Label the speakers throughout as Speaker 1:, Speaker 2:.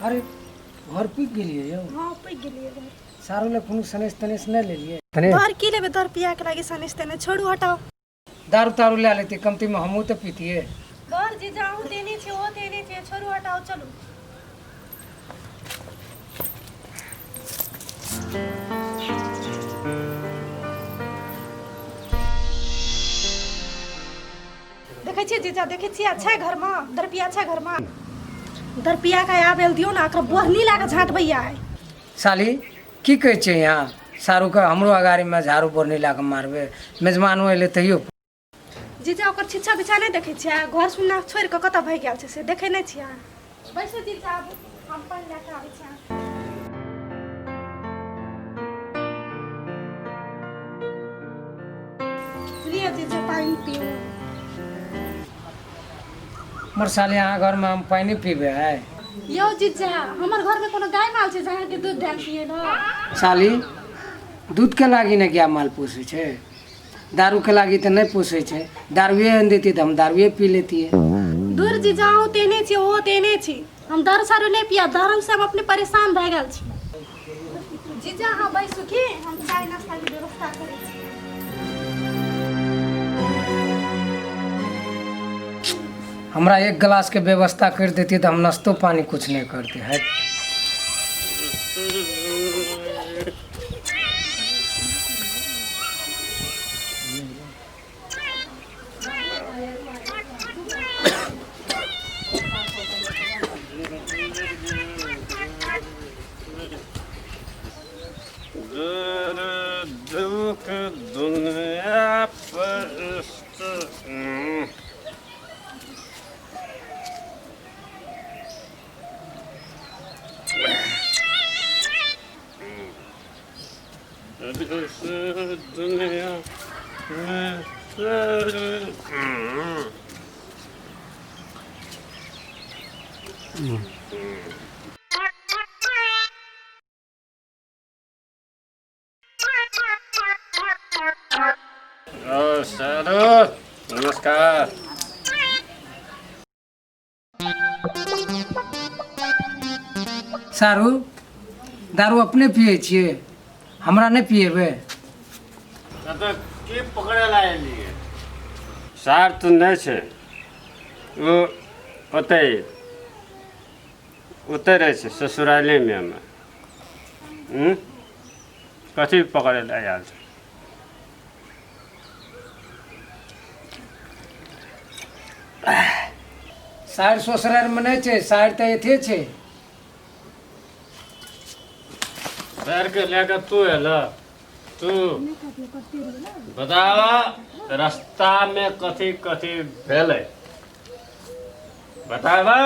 Speaker 1: अरे घर पीक गेलिए यौ।
Speaker 2: हां पीक गेलिए घर।
Speaker 1: सारू ले कोनो सनेस तनेस न ले लिए
Speaker 2: घर की लेबे दर पिया के लागी सनेस तने छोड़ू हटाओ।
Speaker 1: दारू तारू ले लेते कमती में हमहू तो पीतिए।
Speaker 2: घर जी जाऊं देने छे ओ देने छे छोड़ू हटाओ चलो। देखे छी जीजा देखे छी अच्छा घर में दरपिया अच्छा घर में दरपिया का आबेल दियो ना अकर बोहनी लाके झाट भैया है।
Speaker 1: साली की कहै छै यहाँ सारू का हमरो अगाड़ी में झाड़ू बोरनी ला के मारबे मेजमानो अइले तैयो।
Speaker 2: जीजा ओकर छिछा बिछा नहीं देखे छिया घर सुनना छोड़ के कत भई गेल छै से देखे नहीं छिया। बैसो जीजा हम पानी लेके आबै छिया। लिए जीजा पानी पियो।
Speaker 1: मोर साली यहाँ घर में हम पानी पीबे है।
Speaker 2: यो जीजा हमर घर में कोनो गाय माल छै जहाँ के दूध ढाल पिए न।
Speaker 1: साली दूध के लागी ने क्या माल पोसे छे दारू के लागी तो नहीं पोसे छे। दारुए आन देती तो हम दारुए पी लेती है।
Speaker 2: दूर जीजा ओ तेने छी ओ तेने छी हम दारू सारू नहीं पिया दारू से हम अपने परेशान भए गेल छी। जीजा हां बैसु की हम चाय नाश्ता के व्यवस्था करै छी।
Speaker 1: हमरा एक गिलास के व्यवस्था कर देती तो हम नाश्तो पानी कुछ नहीं करते है।
Speaker 3: दुख दुनिया पर दुनिया में सारू नमस्कार।
Speaker 1: सारू दारू अपने पिए छिए हमरा नहीं पिएबे।
Speaker 3: तो के पकड़े लाए लिए सार तो नहीं छे वो ओते रहे छे ससुराले में हमें कथी पकड़े लाए आल छे।
Speaker 1: साइड ससुराल में नहीं छे साइड तो एथे छे।
Speaker 3: सर के लेकर तू है ला तू बतावा रास्ता में कथी कथी भेले बतावा।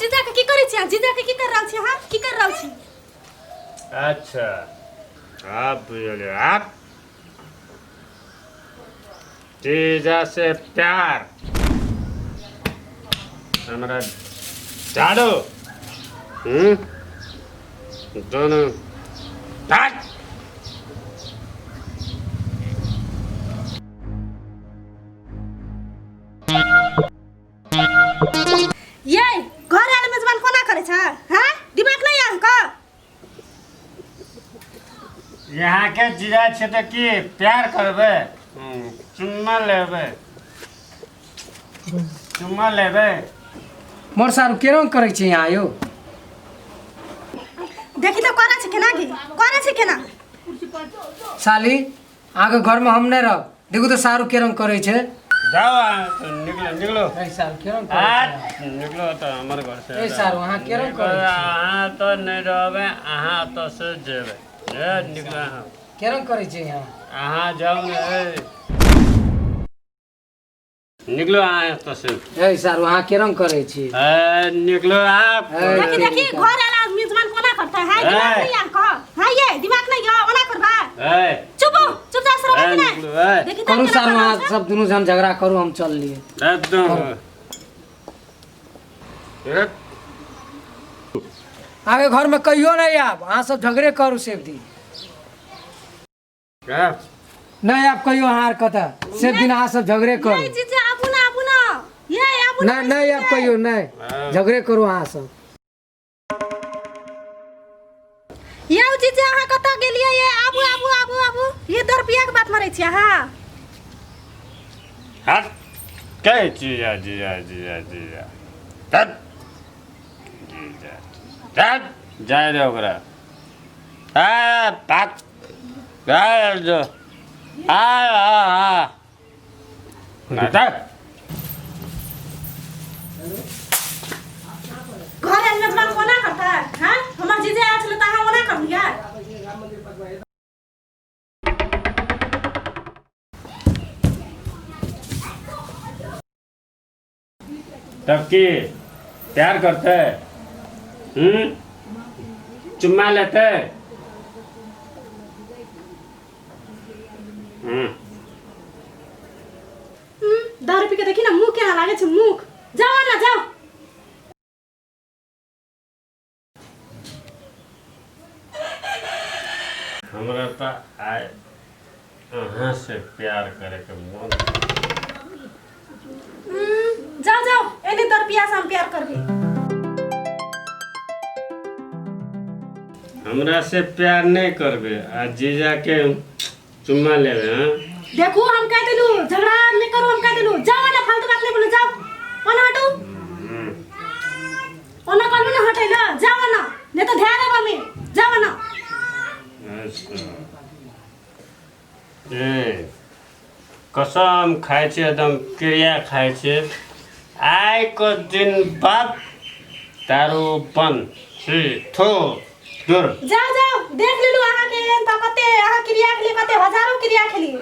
Speaker 2: जीजा के की करै छी जीजा के की कर रहल छी हां की कर रहल छी।
Speaker 3: अच्छा आप बुझले आप जीजा से प्यार हमारा झाड़ो दोनों हट।
Speaker 2: ये घर आले मेजबान कोना करे छ हां दिमाग नहीं आ का।
Speaker 3: यहाँ के जीजा छे तो की प्यार करबे चुम्मा लेबे
Speaker 1: मोर सारू केरो करे छी यहाँ यो।
Speaker 2: देखी तो कोना छै केना की कोना छै केना।
Speaker 1: साली आगे घर में हम नहीं रह देखो तो सारू केरम करे छे।
Speaker 3: जाओ तो निकलो निकलो
Speaker 1: ए सारू केरम करे
Speaker 3: निकलो तो हमारे घर से।
Speaker 1: ए सारू वहां केरम करे
Speaker 3: अहाँ तो नहीं रहबे अहाँ तो से जेबे निकलो
Speaker 1: केरम करे छे यहाँ
Speaker 3: अहाँ जाओ ने निकलो अहाँ तो से।
Speaker 1: ए सारू वहां केरम करे छे
Speaker 3: निकलो आप।
Speaker 2: देखी देखी घर आला मेजबान कोना करता है दिमाग नहीं आ का हां ये दिमाग नहीं आ ओना करबा। चुप चुपचाप से रह ना देखी
Speaker 1: करू सारू वहां सब दोनों जन झगड़ा करू हम चल लिए
Speaker 3: एकदम
Speaker 1: आगे घर में कहियो नहीं आब अहाँ सब झगड़े करू से दिन नहीं आप कहियो हार कता से दिन अहाँ सब झगड़े करू।
Speaker 2: जीजा आबू ना ये आबू
Speaker 1: ना नहीं आप कहियो नहीं झगड़े करो अहाँ सब
Speaker 2: ये जीजा अहाँ कतऽ गेलियै ये आबू आबू आबू आबू ये 10 रुपया के बात मारै छी अहाँ
Speaker 3: हट कहे जिया जिया जिया जिया हट जिया हट जाए दे ओकरा आ भाग जाए दो आ नाटक
Speaker 2: घर आइल मेजबान कोना करता है हां हमर जीजा आयल छलै त अहाँ ओना करलियै
Speaker 3: तब की प्यार करते चुम्मा लेते
Speaker 2: 10 रुपया के देखी ना मुंह केना लागे छै मुख जाओ ना जाओ
Speaker 3: हमरा तो आए अहाँ से प्यार करे के मन
Speaker 2: जाओ जाओ एने 10 रुपया से हम प्यार करबी
Speaker 3: हमरा से प्यार नहीं करबे आ जीजा के चुम्मा लेबे हां
Speaker 2: देखो हम कह देलू झगड़ा नहीं करो हम कह देलू जाओ ना फालतू बात नहीं बोलो जाओ ओना हटो ओना कहलू ना हटे ना जाओ ना नहीं तो ध्यान देबा में जाओ ना
Speaker 3: कसम खाए छे एकदम क्रिया खाए छे आइ को दिन बाद तारो बन छी थो दूर
Speaker 2: जाओ जाओ देख लेलू अहाँ के त कते अहाँ क्रिया के लिए कते हजारों क्रिया के लिए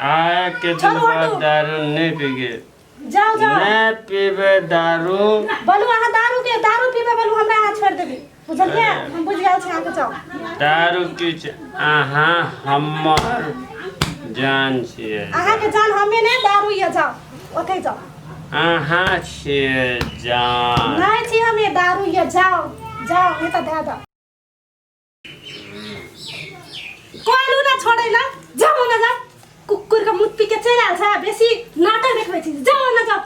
Speaker 3: आए के दिन बाद दारू नहीं पीगे
Speaker 2: जाओ जाओ
Speaker 3: नहीं पीबे दारू
Speaker 2: बोलू अहाँ दारू पीबे बोलू हमरा अहाँ छोड़ देबी बुझलिए हम बुझ गेल छी अहाँ के जाओ
Speaker 3: दारू किछ अहाँ हमर जान छिए
Speaker 2: अहाँ के जान हमें ने दारू ये जाओ ओते जाओ
Speaker 3: अहाँ छिए जान
Speaker 2: नहीं छी हमें दारू ये जाओ जाओ नहीं तो दे दो कोलू ना छोड़ैला जाओ ना जाओ कुकुर का मुत पी के चल आल छ बेसी नाटक देखबै छी जाओ ना जाओ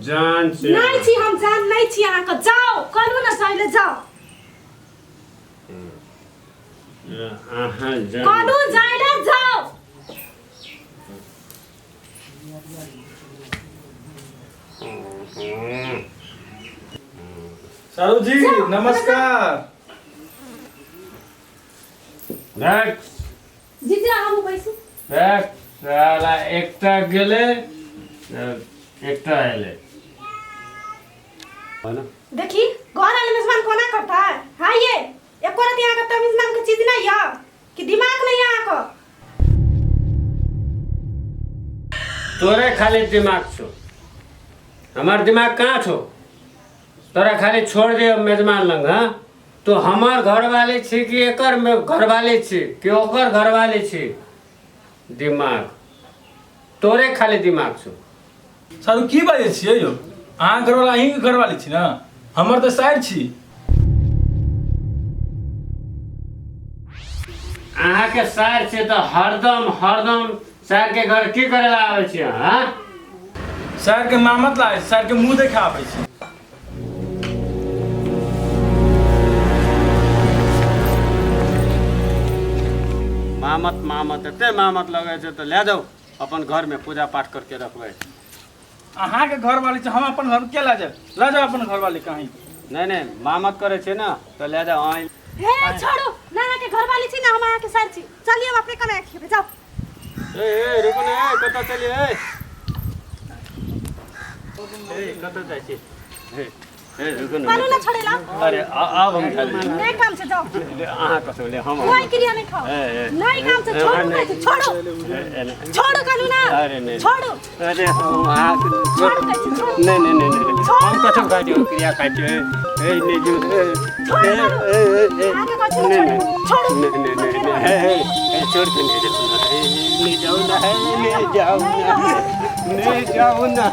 Speaker 3: जान छिए
Speaker 2: नहीं छी हम जान नहीं छी अहाँ के जाओ कोलू ना जाइले जाओ
Speaker 3: अहाँ जान
Speaker 2: कोलू जाइले जाओ
Speaker 4: सारू जी नमस्कार
Speaker 3: देख
Speaker 2: जीजा हम पैसू
Speaker 3: देख साला एकटा गेले एकटा आइले
Speaker 2: देखी घर वाले मेजबान कोना करता है हां ये एको रात यहाँ का तमीज नाम की चीज नहीं है कि दिमाग नहीं है यहाँ का
Speaker 3: तोरे खाली दिमाग छो हमार दिमाग कहाँ छो तोरा खाली छोड़ दे मेजमान लंग हाँ तो हमार घरवाली छी कि एकर में घरवाली छी कि ओकर घरवाली छी दिमाग तोरे खाली दिमाग छो
Speaker 4: सारू की बाजै छियै यौ अहाँ घरवाला अहीं के घरवाली छी ना हमर तऽ साइड छी
Speaker 3: अहाँ के सार छै तो हरदम सार के घर की करे ला आवे छी हाँ
Speaker 4: सार के मामत लागे सार के मुंह देखा आबै छी
Speaker 3: मामत एते मामत लगे छै तो ले जाओ अपन घर में पूजा पाठ करके रखबै
Speaker 4: अहाँ के घरवाली छी हम अपन घर के ला जाओ अपन घरवाली कहीं
Speaker 3: नहीं मामत करे छै ना तो ले जाओ आई
Speaker 2: हे छोड़ो ना के घर वाली छी ना हम यहाँ के साइड छी चलिए हम अपने कने खेबे जाओ
Speaker 3: ए रुको ना कत चलिए ए कत जाइ छी ए रुको ना
Speaker 2: कानू ना छोड़ेला
Speaker 3: अरे अब हम चल
Speaker 2: नहीं काम से जाओ
Speaker 3: अहाँ कसो ले हम
Speaker 2: कोई क्रिया नहीं खाओ नहीं काम से छोड़ो छोड़ो कानू ना
Speaker 3: अरे नहीं
Speaker 2: छोड़ो
Speaker 3: अरे हम नहीं हम कसम काटियो क्रिया काटियो ए नहीं जो
Speaker 2: आगे का छोड़ो
Speaker 3: नहीं छोड़ के नहीं जाओ ना ले जाओ ना